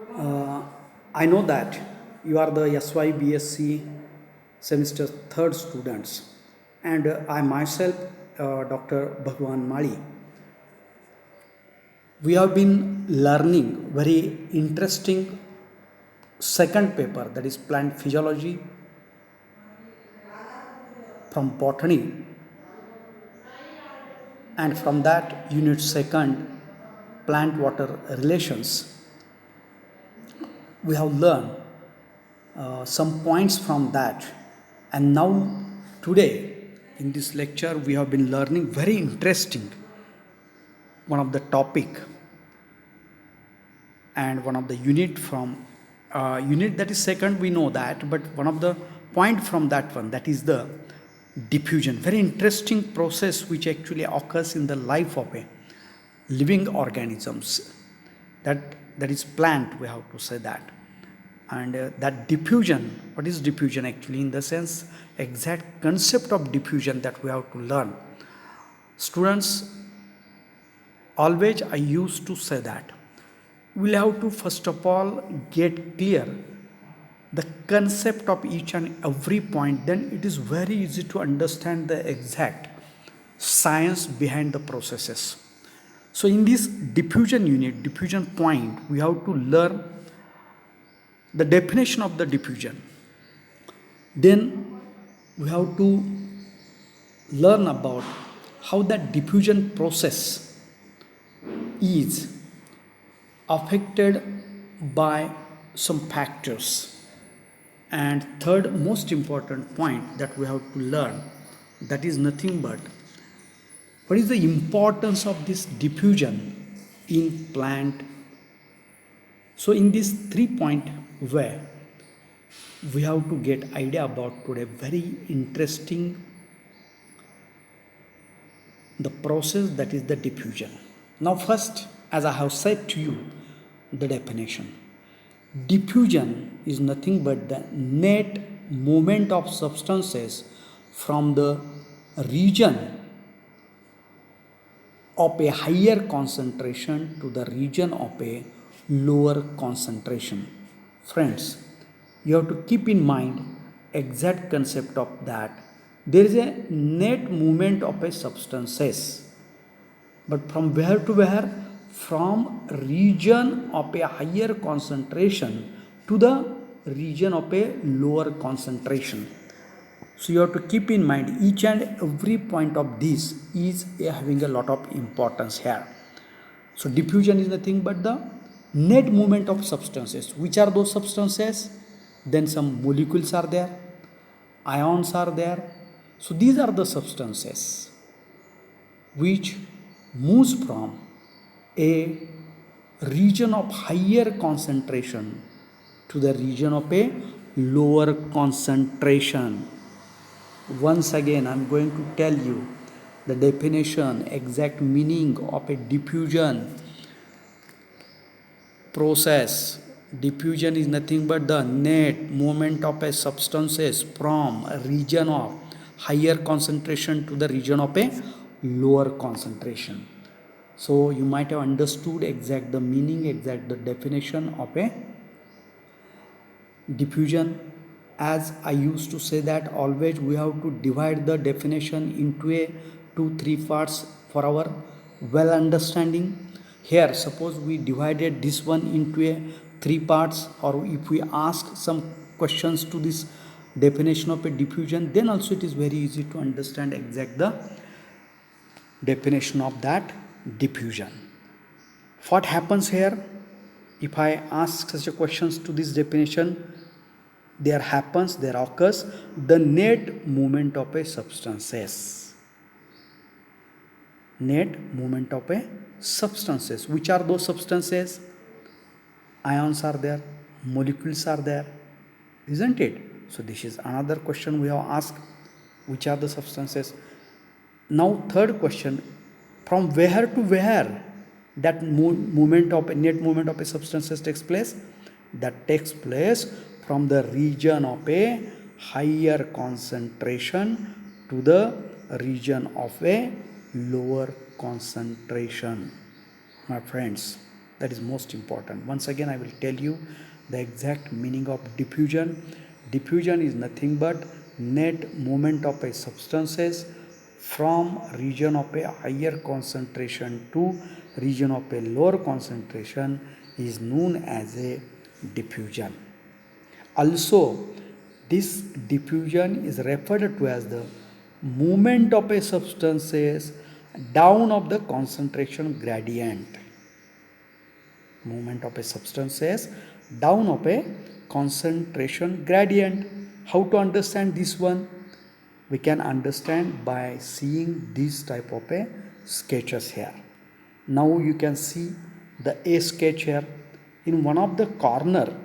Uh, I know that you are the SYBSc semester third students, and I myself, Dr. Bhagwan Mali. We have been learning very interesting second paper, that is plant physiology from botany, and from that unit second, plant water relations. We have learned some points from that, and now today in this lecture we have been learning very interesting one of the topic and one of the unit from unit, that is second, we know that, but one of the point from that one, that is the diffusion. Very interesting process which actually occurs in the life of a living organisms, that that is plant, we have to say that. And that diffusion, what is diffusion actually, in the sense exact concept of diffusion that we have to learn. Students, always I used to say that we'll have to first of all get clear the concept of each and every point, then it is very easy to understand the exact science behind the processes. So in this diffusion unit, diffusion point, we have to learn the definition of the diffusion. Then we have to learn about how that diffusion process is affected by some factors. And third most important point that we have to learn, that is nothing but what is the importance of this diffusion in plant. So in this 3 point where we have to get idea about today very interesting the process, that is the diffusion. Now first, as I have said to you, the definition. Diffusion is nothing but the net movement of substances from the region of a higher concentration to the region of a lower concentration. Friends, you have to keep in mind exact concept of that. There is a net movement of a substances, but from where to where? From region of a higher concentration to the region of a lower concentration. So you have to keep in mind each and every point of this is having a lot of importance here. So diffusion is nothing but the net movement of substances. Which are those substances? Then some molecules are there, ions are there. So these are the substances which moves from a region of higher concentration to the region of a lower concentration. Once again, I'm going to tell you the definition, exact meaning of a diffusion process. Diffusion is nothing but the net movement of a substances from a region of higher concentration to the region of a lower concentration. So you might have understood exact the meaning, exact the definition of a diffusion. As I used to say that always we have to divide the definition into a 2-3 parts for our well understanding. Here suppose we divided this one into a 3 parts, or if we ask some questions to this definition of a diffusion, then also it is very easy to understand exact the definition of that diffusion. What happens here if I ask such a questions to this definition? There occurs the net movement of a substances. Net movement of a substances. Which are those substances? Ions are there, molecules are there, isn't it? So this is another question we have asked. Which are the substances? Now third question, from where to where that movement of a net movement of a substances takes place? That takes place from the region of a higher concentration to the region of a lower concentration. My friends, That is most important. Once again, I will tell you the exact meaning of diffusion. Diffusion is nothing but net movement of a substances from region of a higher concentration to region of a lower concentration is known as a diffusion. Also, this diffusion is referred to as the movement of a substances down of the concentration gradient. Movement of a substances down of a concentration gradient. How to understand this one? We can understand by seeing this type of a sketches here. Now you can see the A sketch here. In one of the corner,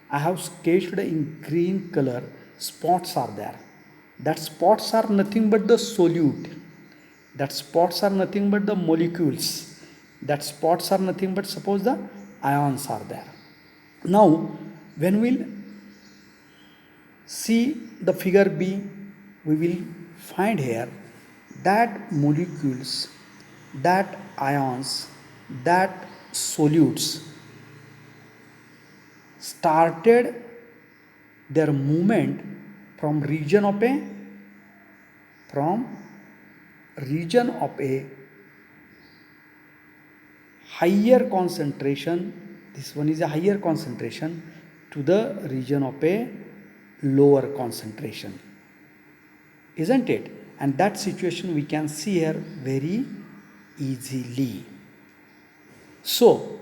I have sketched in green color, spots are there. That spots are nothing but the solute. That spots are nothing but the molecules. That spots are nothing but suppose the ions are there. Now, when we'll see the figure B, we will find here that molecules, that ions, that solutes started their movement from region of a higher concentration, this one is a higher concentration, to the region of a lower concentration, isn't it? And that situation we can see here very easily. So,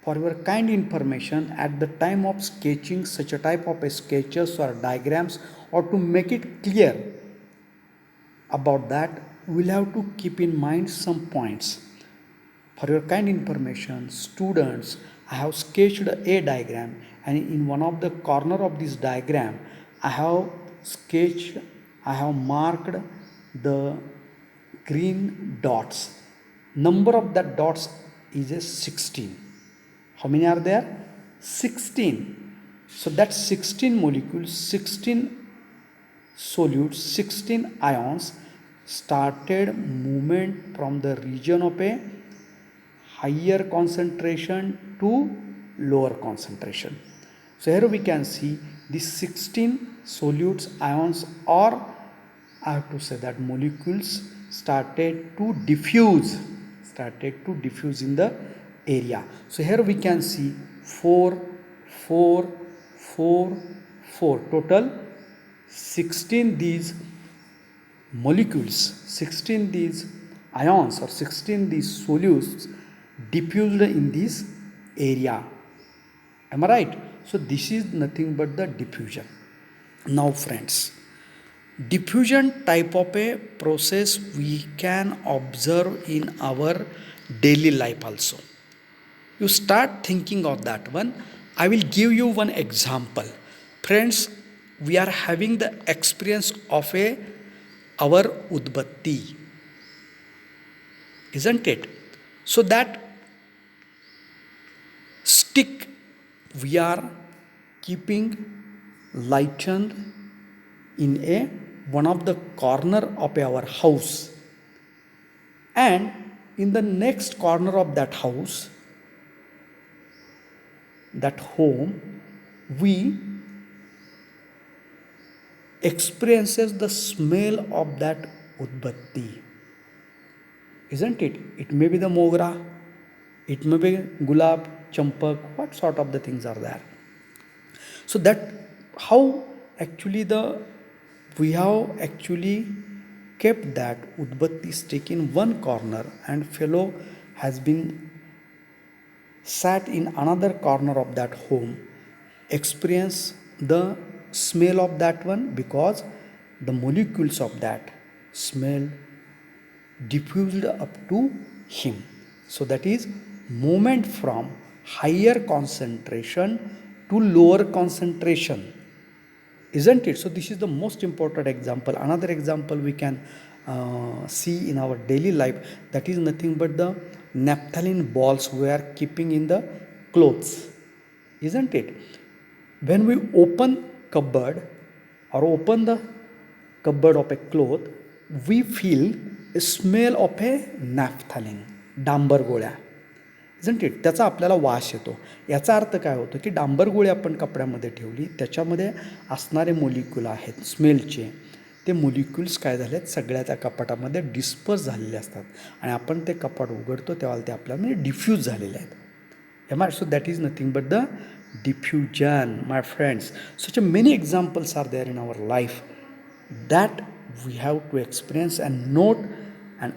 for your kind information, at the time of sketching such a type of a sketches or diagrams, or to make it clear about that, we will have to keep in mind some points. For your kind information, students, I have sketched a diagram, and in one of the corner of this diagram, I have marked the green dots. Number of that dots is a 16. How many are there? 16. So that's 16 molecules, 16 solutes, 16 ions started movement from the region of a higher concentration to lower concentration. So here we can see these 16 solutes, ions, or I have to say that molecules started to diffuse in the area. So here we can see 4, 4, 4, 4, total 16 these molecules, 16 these ions or 16 these solutes diffused in this area. Am I right? So this is nothing but the diffusion. Now friends, diffusion type of a process we can observe in our daily life also. You start thinking of that one. I will give you one example. Friends, we are having the experience of our udbatti, isn't it? So that stick we are keeping lightened in one of the corner of our house, and in the next corner of that house, that home, we experiences the smell of that udbatti, isn't it? It may be the mogra, it may be gulab, champak, what sort of the things are there. So that how actually we have actually kept that udbatti stick in one corner, and fellow has been sat in another corner of that home, experience the smell of that one, because the molecules of that smell diffused up to him. So that is movement from higher concentration to lower concentration, isn't it? So this is the most important example. Another example we can see in our daily life, that is nothing but the naphthalene balls we are keeping in the clothes, isn't it? When we open cupboard or open the cupboard of a cloth, we feel a smell of a naphthalene, dambar golya, isn't it. त्याचा आपल्याला वास येतो. याचा अर्थ काय होतो की डांबर गोळी आपण कपड्यामध्ये ठेवली, त्याच्यामध्ये असणारे मोलिक्यूल आहेत स्मेलचे, ते मोलिक्युल्स काय झालेत सगळ्या त्या कपाटामध्ये डिस्पर्स झालेले असतात आणि आपण ते कपाट उघडतो तेव्हा ते आपल्यामध्ये डिफ्यूज झालेले आहेत. Am I? So that is nothing but the diffusion, my friends. Such a many examples are there in our life that we have to experience and note and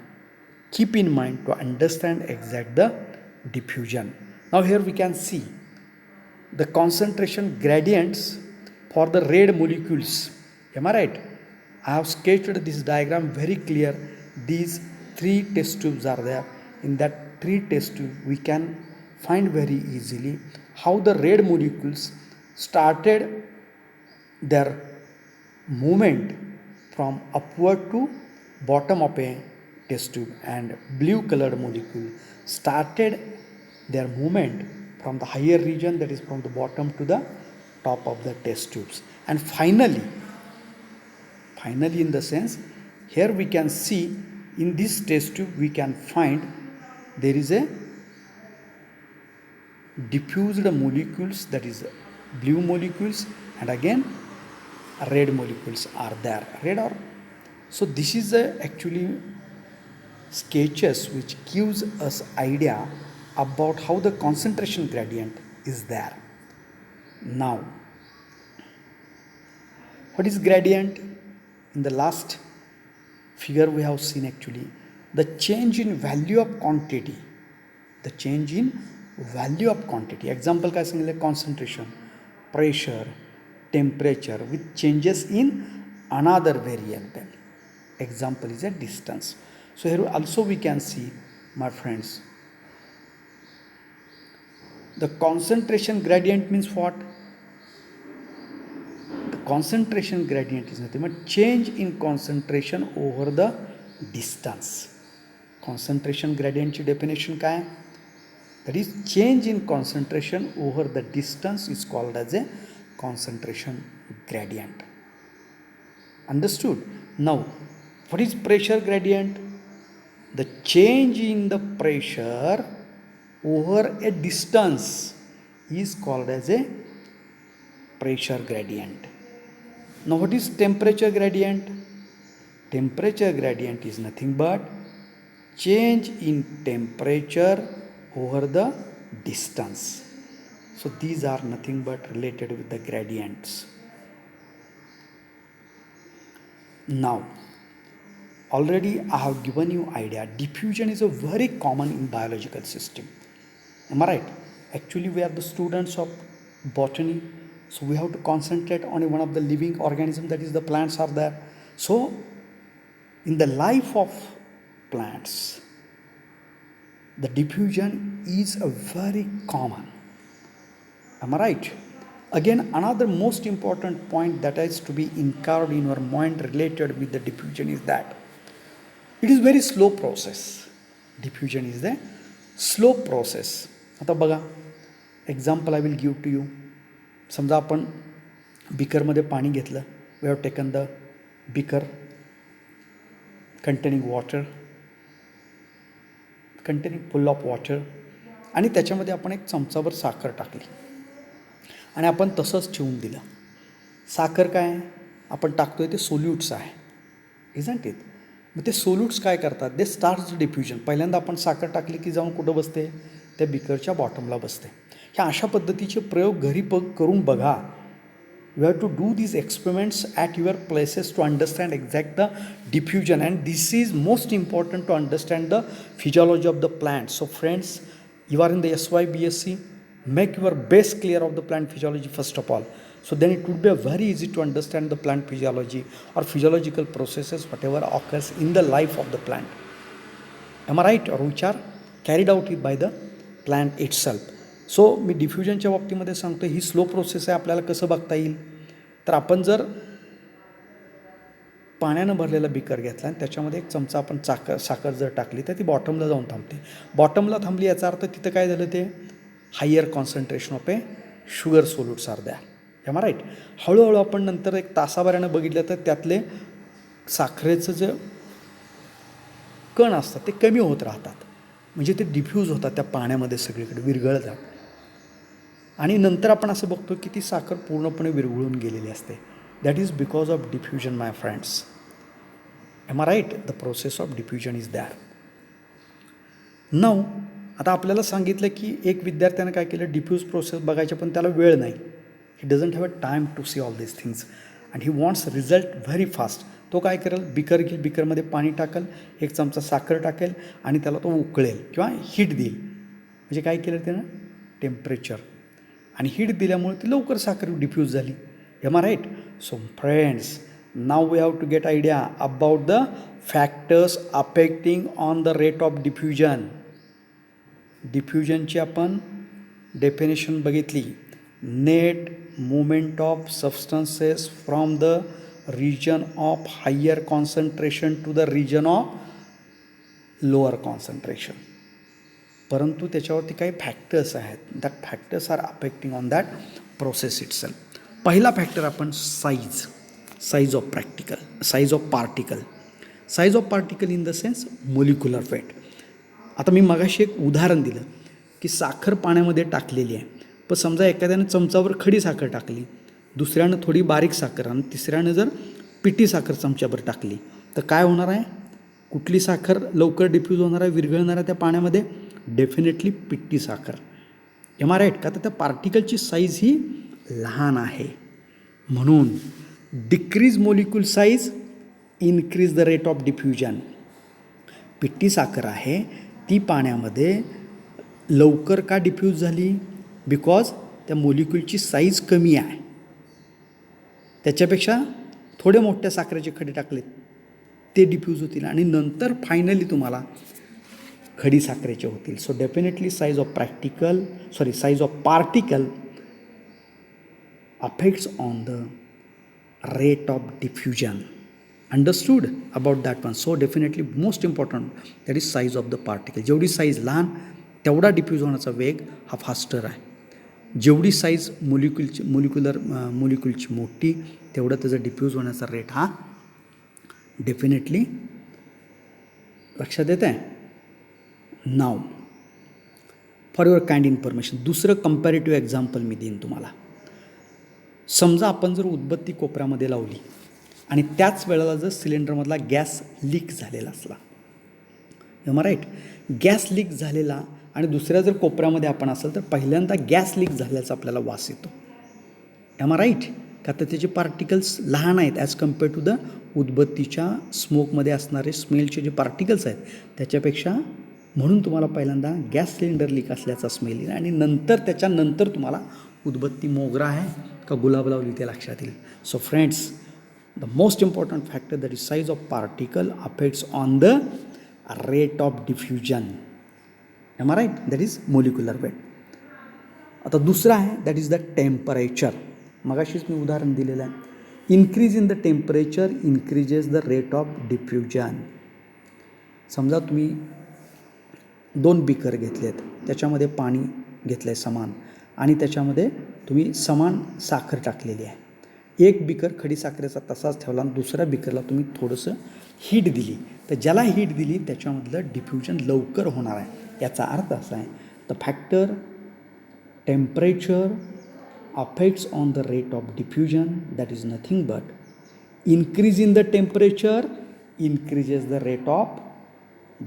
keep in mind to understand exact the diffusion. Now here we can see the concentration gradients for the red molecules. Am I right? I have sketched this diagram very clear. These three test tubes are there. In that three test tube we can find very easily how the red molecules started their movement from upward to bottom of a test tube, and blue colored molecule started their movement from the higher region, that is from the bottom to the top of the test tubes. And finally in the sense, here we can see in this test tube we can find there is a diffused molecules, that is blue molecules, and again red molecules are there, red or so. This is actually sketches which gives us idea about how the concentration gradient is there. Now what is gradient? In the last figure we have seen actually the change in value of quantity, the change in value of quantity. Example काय सांगितलं? concentration, pressure, temperature with changes in another variable. Example is a distance. So here also we can see, my friends, the concentration gradient means what? The concentration gradient is nothing but change in concentration over the distance. Concentration gradient ची definition काय? That is change in concentration over the distance is called as a concentration gradient. Understood? Now what is pressure gradient? The change in the pressure over a distance is called as a pressure gradient. Now what is temperature gradient? Temperature gradient is nothing but change in temperature over the distance. So these are nothing but related with the gradients. Now already I have given you idea, diffusion is a very common in biological system. Am I right? Actually we are the students of botany, so we have to concentrate on one of the living organism, that is the plants are there. So in the life of plants the diffusion is a very common. Am I right? Again, another most important point that is to be incurred in your mind related with the diffusion is that it is very slow process. Diffusion is the slow process. आता बघा, example I will give to you. समजा आपण beakerमध्ये पाणी घेतलं. We have taken the beaker containing water, containing full of water, आणि त्याच्यामध्ये आपण एक चमचाभर साखर टाकली आणि आपण तसंच ठेवून दिलं. साखर काय आपण टाकतोय ते सोल्यूट्स आहे, इजंट इट? मग ते सोल्यूट्स काय करतात? दे स्टार्ट्स डिफ्युजन. पहिल्यांदा आपण साखर टाकली की जाऊन कुठं बसते? त्या बिकरच्या बॉटमला बसते. ह्या अशा पद्धतीचे प्रयोग घरी करून बघा. You have to do these experiments at your places to understand exact the diffusion, and this is most important to understand the physiology of the plant. So friends, you are in the SY BSc, make your base clear of the plant physiology first of all. So then it would be very easy to understand the plant physiology or physiological processes whatever occurs in the life of the plant. Am I right? Or which are carried out by the plant itself. सो मी डिफ्युजनच्या बाबतीमध्ये सांगतो ही slow process आहे. आपल्याला कसं बघता येईल तर आपण जर पाण्यानं भरलेला बिकर घेतला आणि त्याच्यामध्ये एक चमचा आपण साखर जर टाकली तर ती बॉटमला जाऊन थांबते. बॉटमला थांबली याचा अर्थ तिथं काय झालं? ते higher concentration of a sugar solutes are द्या. एम आर राईट? हळूहळू आपण नंतर एक तासाभरानं बघितलं तर त्यातले साखरेचं जे कण असतात ते कमी होत राहतात. म्हणजे ते डिफ्यूज होतात त्या पाण्यामध्ये सगळीकडे, विरघळतात. आणि नंतर आपण असं बघतो की ती साखर पूर्णपणे विरघळून गेलेली असते. That is because of diffusion my friends. Am I right? The process of diffusion is there. Now आता आपल्याला सांगितलं की एक विद्यार्थ्यानं काय केलं, डिफ्यूज प्रोसेस बघायची, पण त्याला वेळ नाही. He doesn't have a time to see all this things and he wants result very fast. तो काय करेल, बिकर घेईल, बिकरमध्ये पाणी टाकेल, 1 चमचा साखर टाकेल आणि त्याला तो उकळेल किंवा हीट देईल. म्हणजे काय केलं त्यानं, टेम्परेचर आणि हीट दिल्यामुळे ती लवकर साखर डिफ्यूज झाली. Am I right? So friends, now we have to get idea about the factors affecting on the rate of diffusion. डिफ्युजनची आपण डेफिनेशन बघितली. Net movement of substances from the region of higher concentration to the region of lower concentration. परंतु त्याच्यावरती काही factors आहेत. That factors are affecting on that process itself. पहिला factor आपण size of particle. Size of particle in the sense molecular weight. आता मी मगाशी एक उदाहरण दिलं की साखर पाण्यामध्ये टाकलेली आहे, पण समजा एखाद्यानं चमचावर खडी साखर टाकली, दुसऱ्यानं थोडी बारीक साखर आणि तिसऱ्यानं जर पिठी साखर चमच्याभर टाकली, तर काय होणार आहे, कुठली साखर लवकर डिफ्यूज होणार आहे, विरघळणार आहे त्या पाण्यामध्ये? डेफिनेटली पिठी साखर. Am I right? का तर त्या पार्टिकलची साईज ही लहान आहे. म्हणून decrease molecule size, increase the rate of diffusion. पिठी साखर आहे ती पाण्यामध्ये लवकर का डिफ्यूज झाली? बिकॉज त्या मोलिक्यूलची साईज कमी आहे. त्याच्यापेक्षा थोडे मोठ्या साखरेचे खडे टाकलेत ते डिफ्यूज होतील आणि नंतर फायनली तुम्हाला खडी साखरेचे होतील. So definitely size of particle affects on the rate of diffusion. Understood about that one? So definitely most important that is size of the particle. जेवढी साईज लहान तेवढा डिफ्यूज होण्याचा वेग हा फास्टर आहे. जेवढी साईज मोलिक्युलची मोठी तेवढं त्याचं डिफ्यूज होण्याचा रेट हा डेफिनेटली लक्षात येत आहे. Now for your kind information, दुसरं कंपॅरेटिव्ह एक्झाम्पल मी देईन तुम्हाला. समजा आपण जर उदबत्ती कोपऱ्यामध्ये लावली आणि त्याच वेळेला जर सिलेंडरमधला गॅस लीक झालेला असला, am I right? Gas leak झालेला आणि दुसऱ्या जर कोपऱ्यामध्ये आपण असेल तर पहिल्यांदा गॅस लीक झाल्याचा आपल्याला वास येतो. Am I right? का तर त्याचे पार्टिकल्स लहान आहेत ॲज कम्पेअर टू द उदबत्तीच्या स्मोकमध्ये असणारे स्मेलचे जे पार्टिकल्स आहेत त्याच्यापेक्षा. म्हणून तुम्हाला पहिल्यांदा गॅस सिलेंडर लीक असल्याचा स्मेल येईल आणि त्याच्यानंतर तुम्हाला उदबत्ती मोगरा आहे का गुलाब लावली ते लक्षात येईल. So friends, the most important factor that is size of particle affects on the rate of diffusion. Am I right? That is molecular weight. आता दुसरा आहे दॅट इज द टेम्परेचर. मगाशीच मी उदाहरण दिलेलं आहे. Increase in the temperature increases the rate of diffusion. समजा तुम्ही 2 beaker घेतलेत, त्याच्यामध्ये पाणी घेतलं आहे समान आणि त्याच्यामध्ये तुम्ही समान साखर टाकलेली आहे. एक बिकर खडी साखरेचा तसाच ठेवला आणि दुसऱ्या बिकरला तुम्ही थोडंसं हीट दिली, तर ज्याला हीट दिली त्याच्यामधलं डिफ्युजन लवकर होणार आहे. याचा अर्थ असा आहे, the factor temperature affects on the rate of diffusion, that is nothing but increase in the temperature increases the rate of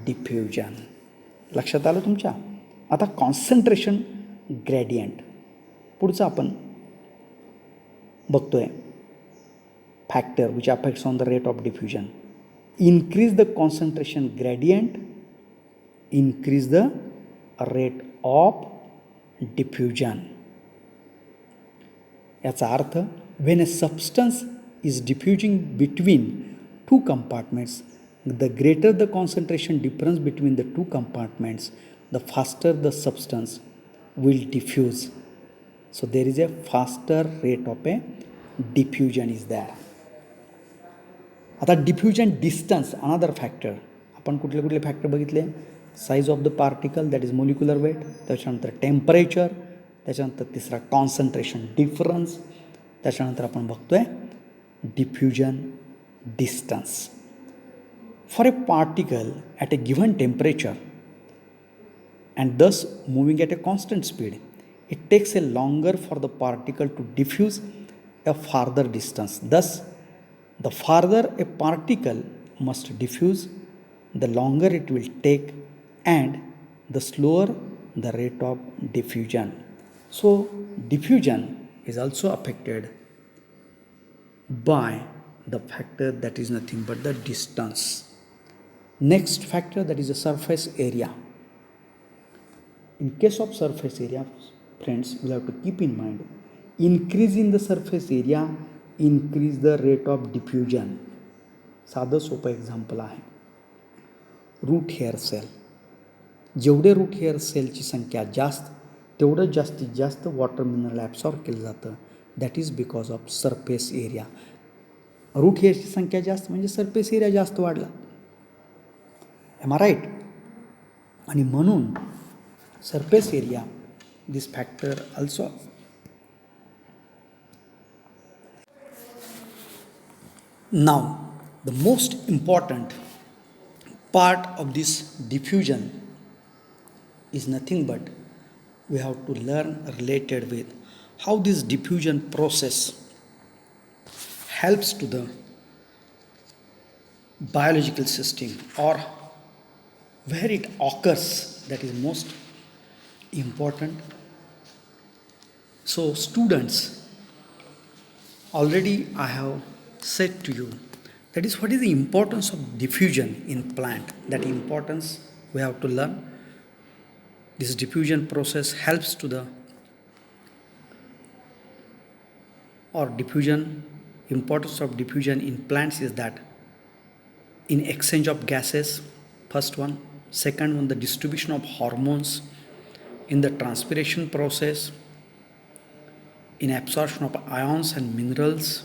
diffusion. लक्षात आलं तुमच्या? आता कॉन्सन्ट्रेशन ग्रेडियंट पुढचं आपण बघतोय. Factor which affects on the rate of diffusion. Increase the concentration gradient increase the rate of diffusion. याचा अर्थ when a substance is diffusing between 2 compartments, the greater the concentration difference between the 2 compartments, the faster the substance will diffuse. So there is a faster rate of a diffusion is there. आता diffusion distance another factor. आपण कुठले factor बघितले? Size of the particle that is molecular wait, त्याच्यानंतर temperature, त्याच्यानंतर तिसरा concentration difference, त्याच्यानंतर आपण बघतोय diffusion distance. For a particle at a given temperature and thus moving at a constant speed. It takes a longer for the particle to diffuse a farther distance. Thus, the farther a particle must diffuse, the longer it will take and the slower the rate of diffusion. So, diffusion is also affected by the factor that is nothing but the distance. Next factor, that is the surface area. In case of surface area, friends, we have to keep in mind, increase in the surface area, increase the rate of diffusion. साधं सोपं example आहे, root hair cell. जेवढे root hair सेलची संख्या जास्त, तेवढं जास्तीत जास्त वॉटर मिनरल ॲब्सॉर्ब केलं जातं. That is because of surface area. Root हेअरची संख्या जास्त म्हणजे सरफेस एरिया जास्त वाढला. Am I right? आणि म्हणून surface area, this factor also. Now, the most important part of this diffusion is nothing but we have to learn related with how this diffusion process helps to the biological system or where it occurs. That is most important. So students, already I have said to you, that is what is the importance of diffusion in plant. That importance we have to learn. This diffusion process helps to the importance of diffusion in plants is that in exchange of gases, first one. Second one, the distribution of hormones in the transpiration process, in absorption of ions and minerals,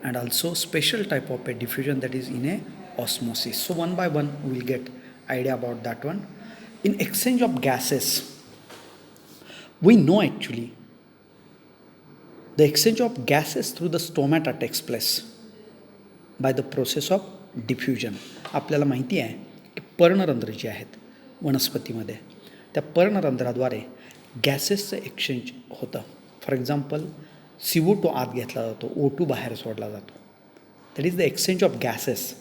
and also special type of a diffusion, that is in a osmosis. So one by one we will get idea about that one. In exchange of gases, we know actually the exchange of gases through the stomata takes place by the process of diffusion. आपल्याला माहिती आहे की पर्णरंध्र जे आहेत वनस्पतीमध्ये, त्या पर्णरंध्राद्वारे गॅसेसचं exchange होतं. फॉर एक्झाम्पल, CO2 आत घेतला जातो, O2 बाहेर सोडला जातो. That is the exchange of gases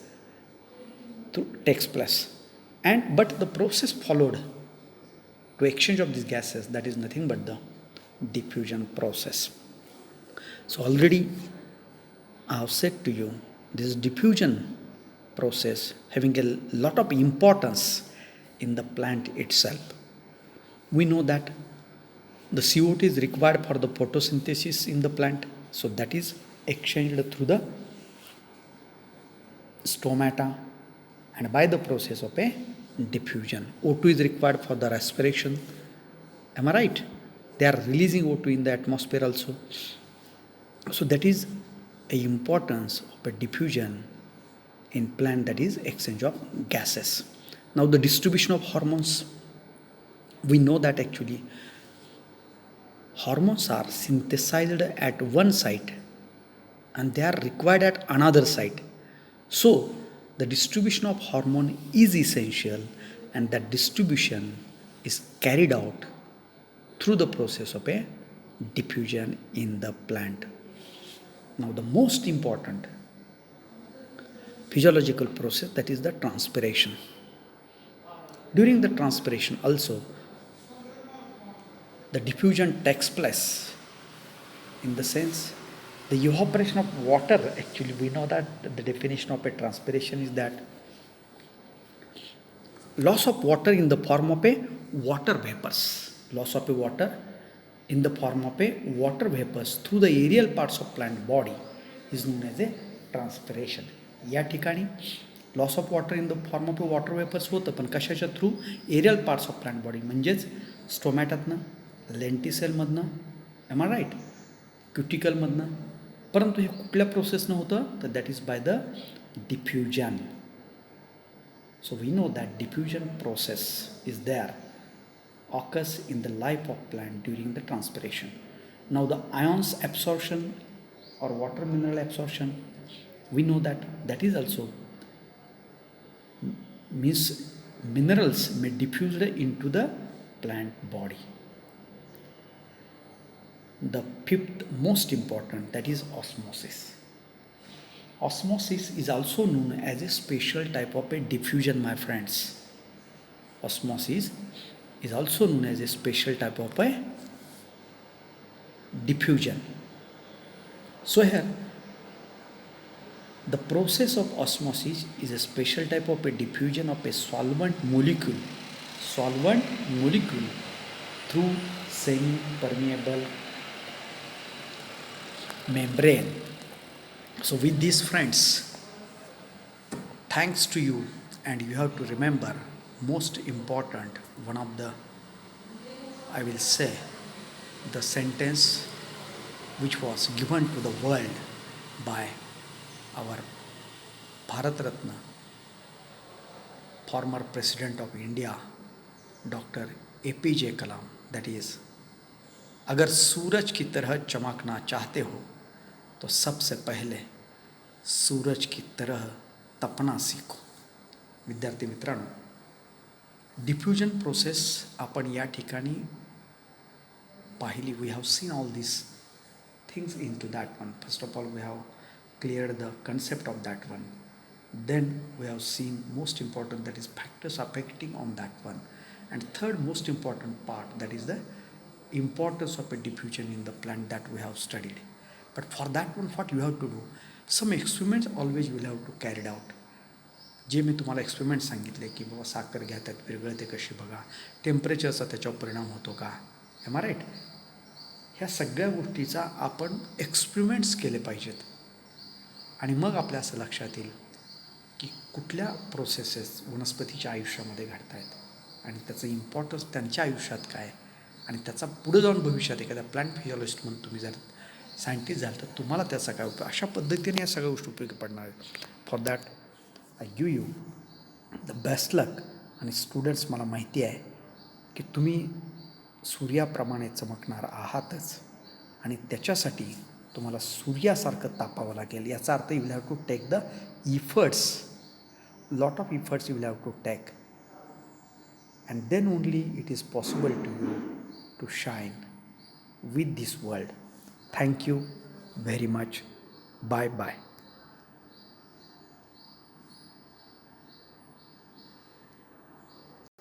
through takes place. And but the process followed to exchange of these gases, that is nothing but the diffusion process. So already I have said to you, this diffusion process having a lot of importance in the plant itself. We know that the CO2 is required for the photosynthesis in the plant, so that is exchanged through the stomata and by the process of a diffusion. O2 is required for the respiration. Am I right? They are releasing O2 in the atmosphere also. So that is a importance of a diffusion in plant, that is exchange of gases. Now the distribution of hormones. We know that actually hormones are synthesized at one site and they are required at another site. So the distribution of hormone is essential, and that distribution is carried out through the process of a diffusion in the plant. Now the most important physiological process, that is the transpiration. During the transpiration also, the diffusion takes place in the sense the evaporation of water. Actually, we know that the definition of a transpiration is that loss of water in the form of a water vapors. Loss of a water in the form of a water vapors through the aerial parts of plant body is known as a transpiration. या ठिकाणी loss of water in the form of a water vapours होतं, पण कशाच्या through? Aerial parts of plant body, म्हणजेच स्टोमॅटातनं, लेंटिसेलमधनं, M I right, क्युटिकलमधनं. परंतु हे कुठल्या प्रोसेसनं होतं? तर that is by the diffusion. So we know that diffusion process is there, occurs in the life of plant during the transpiration. Now the ions absorption or water mineral absorption, we know that that is also means minerals may diffuse into the plant body. The fifth most important, that is osmosis. Osmosis is also known as a special type of a diffusion, my friends. Osmosis is also known as a special type of a diffusion. So here, the process of osmosis is a special type of a diffusion of a solvent molecule through semi-permeable membrane. So with these friends, thanks to you, and you have to remember most important, one of the, I will say, the sentence which was given to the world by our Bharat Ratna, former President of India, Dr. APJ Kalam, that is, अगर सूरज की तरह चमकना चाहते हो तो सबसे पहले सूरज की तरह तपना सीखो. विद्यार्थी मित्रांनो, डिफ्युजन प्रोसेस आपण या ठिकाणी पाहिली. We have seen all this things in to that one. First of all we have cleared the concept of that one. Then we have seen most important, that is factors affecting on that one. And third most important part, that is the importance of a diffusion in the plant, that we have studied. But for that one, what you have to do, some experiments always will have to carried out. जे मी तुम्हाला experiment सांगितले की बाबा साखर घ्या, त्यात विरघळते कशी बघा, टेम्परेचरचा त्याच्यावर परिणाम होतो का, एम आय राईट. ह्या सगळ्या गोष्टीचा आपण एक्सपेरिमेंट्स केले पाहिजेत. आणि मग आपल्या असं लक्षात येईल की कुठल्या प्रोसेसेस वनस्पतीच्या आयुष्यामध्ये घडत आहेत आणि त्याचं इम्पॉर्टन्स त्यांच्या आयुष्यात काय, आणि त्याचा पुढे जाऊन भविष्यात एखाद्या प्लांट फिजिओलॉजिस्ट म्हणून तुम्ही जर सायंटिस्ट झाल तर तुम्हाला त्याचा काय उपयोग, अशा पद्धतीने या सगळ्या गोष्टी उपयोगी पडणार आहेत. For that I give you the best luck. आणि स्टुडंट्स, मला माहिती आहे की तुम्ही सूर्याप्रमाणे चमकणार आहातच, आणि त्याच्यासाठी तुम्हाला सूर्यासारखं तापावं लागेल. याचा अर्थ you will have to take the efforts, lot of efforts you will have to take, and then only it is possible to you to shine with this world. Thank you very much. Bye bye.